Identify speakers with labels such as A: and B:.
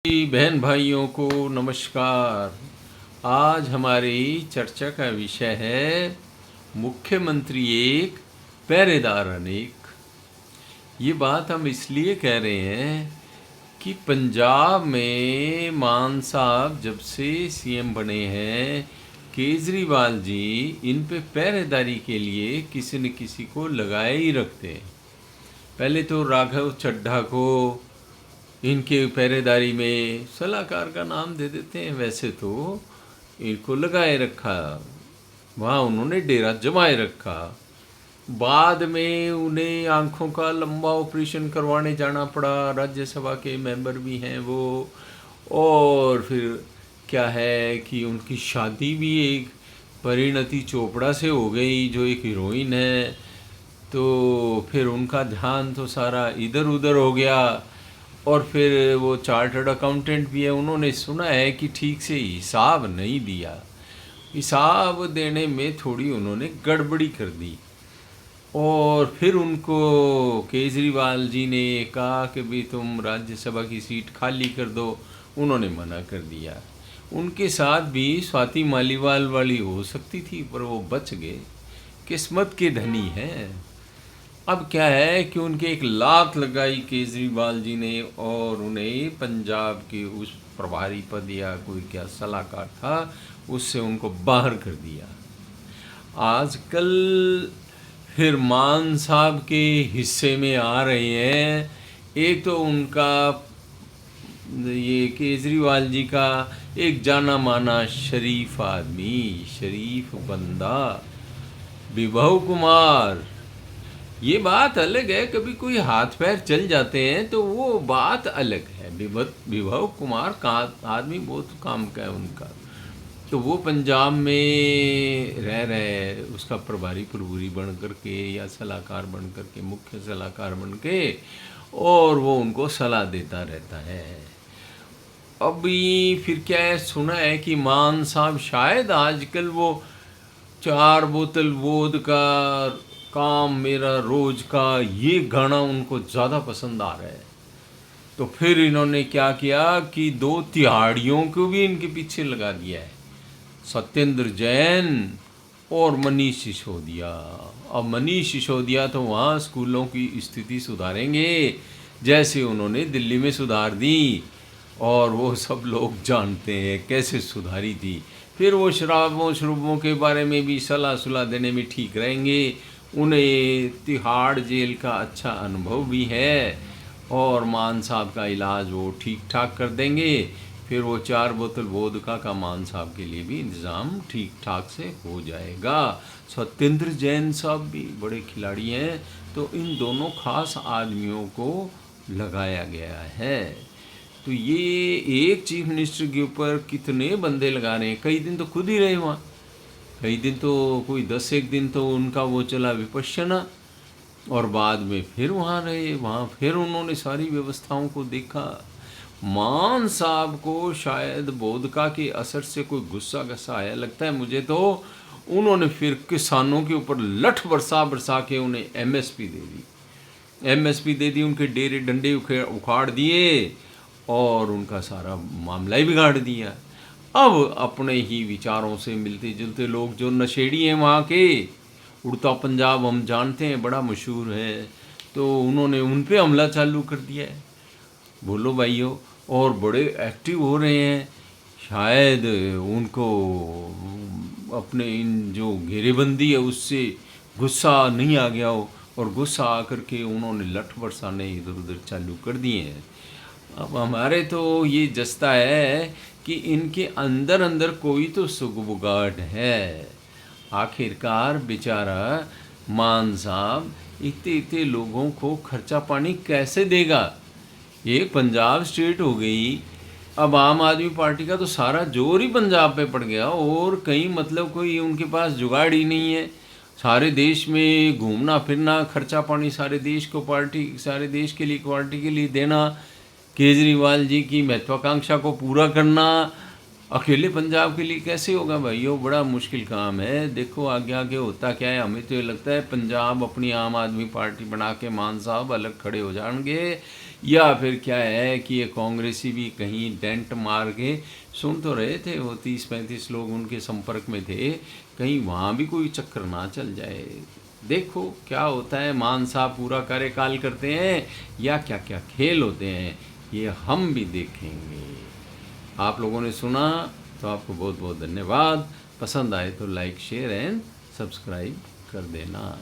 A: बहन भाइयों को नमस्कार। आज हमारी चर्चा का विषय है मुख्यमंत्री एक पहरेदार अनेक। ये बात हम इसलिए कह रहे हैं कि पंजाब में मान साहब जब से सीएम बने हैं, केजरीवाल जी इन पे पहरेदारी के लिए किसी न किसी को लगाए ही रखते हैं। पहले तो राघव चड्ढा को इनके पहरेदारी में सलाहकार का नाम दे देते हैं, वैसे तो इनको लगाए रखा, वहाँ उन्होंने डेरा जमाए रखा। बाद में उन्हें आंखों का लंबा ऑपरेशन करवाने जाना पड़ा, राज्यसभा के मेंबर भी हैं वो। और फिर क्या है कि उनकी शादी भी एक परिणति चोपड़ा से हो गई, जो एक हीरोइन है। तो फिर उनका ध्यान तो सारा इधर उधर हो गया। और फिर वो चार्टर्ड अकाउंटेंट भी है, उन्होंने सुना है कि ठीक से हिसाब नहीं दिया, हिसाब देने में थोड़ी उन्होंने गड़बड़ी कर दी। और फिर उनको केजरीवाल जी ने कहा कि भाई तुम राज्यसभा की सीट खाली कर दो, उन्होंने मना कर दिया। उनके साथ भी स्वाति मालीवाल वाली हो सकती थी, पर वो बच गए, किस्मत के धनी हैं। अब क्या है कि उनके एक लात लगाई केजरीवाल जी ने, और उन्हें पंजाब के उस प्रभारी पद या कोई क्या सलाहकार था, उससे उनको बाहर कर दिया। आजकल फिर मान साहब के हिस्से में आ रहे हैं। एक तो उनका ये केजरीवाल जी का एक जाना माना शरीफ आदमी, शरीफ बंदा विभव कुमार। ये बात अलग है, कभी कोई हाथ पैर चल जाते हैं तो वो बात अलग है। विभव कुमार का आदमी बहुत काम का है उनका। तो वो पंजाब में रह रहे हैं, उसका प्रभारी प्रभुरी बन करके या सलाहकार बन करके, मुख्य सलाहकार बन के, और वो उनको सलाह देता रहता है। अभी फिर क्या है, सुना है कि मान साहब शायद आजकल वो 4 बोतल वोद का काम मेरा रोज का, ये गाना उनको ज़्यादा पसंद आ रहा है। तो फिर इन्होंने क्या किया कि 2 तिहाड़ियों को भी इनके पीछे लगा दिया है, सत्येंद्र जैन और मनीष सिसोदिया। अब मनीष सिसोदिया तो वहाँ स्कूलों की स्थिति सुधारेंगे, जैसे उन्होंने दिल्ली में सुधार दी, और वो सब लोग जानते हैं कैसे सुधारी थी। फिर वो शराबों के बारे में भी सलाह सुलाह देने में ठीक रहेंगे। उन्हें तिहाड़ जेल का अच्छा अनुभव भी है, और मान साहब का इलाज वो ठीक ठाक कर देंगे। फिर वो 4 बोतल वोदका का मान साहब के लिए भी इंतज़ाम ठीक ठाक से हो जाएगा। सत्येंद्र जैन साहब भी बड़े खिलाड़ी हैं, तो इन दोनों खास आदमियों को लगाया गया है। तो ये एक चीफ मिनिस्टर के ऊपर कितने बंदे लगा रहे हैं। कई दिन तो खुद ही रहे वहाँ, कई दिन तो कोई 10 दिन तो उनका वो चला विपश्यना, और बाद में फिर वहाँ रहे, वहाँ फिर उन्होंने सारी व्यवस्थाओं को देखा। मान साहब को शायद वोदका के असर से कोई गुस्सा गस्सा आया लगता है मुझे तो। उन्होंने फिर किसानों के ऊपर लठ बरसा के उन्हें एमएसपी दे दी, एमएसपी दे दी, उनके डेरे डंडे उखाड़ दिए, और उनका सारा मामला ही बिगाड़ दिया। अब अपने ही विचारों से मिलते जुलते लोग जो नशेड़ी हैं वहाँ के, उड़ता पंजाब हम जानते हैं, बड़ा मशहूर है, तो उन्होंने उन पे हमला चालू कर दिया है, बोलो भाइयों, और बड़े एक्टिव हो रहे हैं। शायद उनको अपने इन जो घेरेबंदी है उससे गुस्सा नहीं आ गया हो, और गुस्सा आकर के उन्होंने लठ बरसाने इधर उधर चालू कर दिए हैं। अब हमारे तो ये जस्ता है कि इनके अंदर अंदर कोई तो सुगबुगाहट है। आखिरकार बेचारा मान साहब इतने इतने लोगों को खर्चा पानी कैसे देगा। ये पंजाब स्टेट हो गई, अब आम आदमी पार्टी का तो सारा जोर ही पंजाब पे पड़ गया, और कहीं मतलब कोई उनके पास जुगाड़ ही नहीं है। सारे देश में घूमना फिरना, खर्चा पानी सारे देश को, पार्टी सारे देश के लिए, पार्टी के लिए देना, केजरीवाल जी की महत्वाकांक्षा को पूरा करना, अकेले पंजाब के लिए कैसे होगा भाइयों, बड़ा मुश्किल काम है। देखो आगे आगे होता क्या है। हमें तो ये लगता है पंजाब अपनी आम आदमी पार्टी बना के मान साहब अलग खड़े हो जाएंगे, या फिर क्या है कि ये कांग्रेसी भी कहीं डेंट मार के, सुन तो रहे थे वो 30-35 लोग उनके संपर्क में थे, कहीं वहाँ भी कोई चक्कर ना चल जाए। देखो क्या होता है, मान साहब पूरा कार्यकाल करते हैं या क्या क्या खेल होते हैं, ये हम भी देखेंगे। आप लोगों ने सुना तो आपको बहुत बहुत धन्यवाद। पसंद आए तो लाइक शेयर एंड सब्सक्राइब कर देना।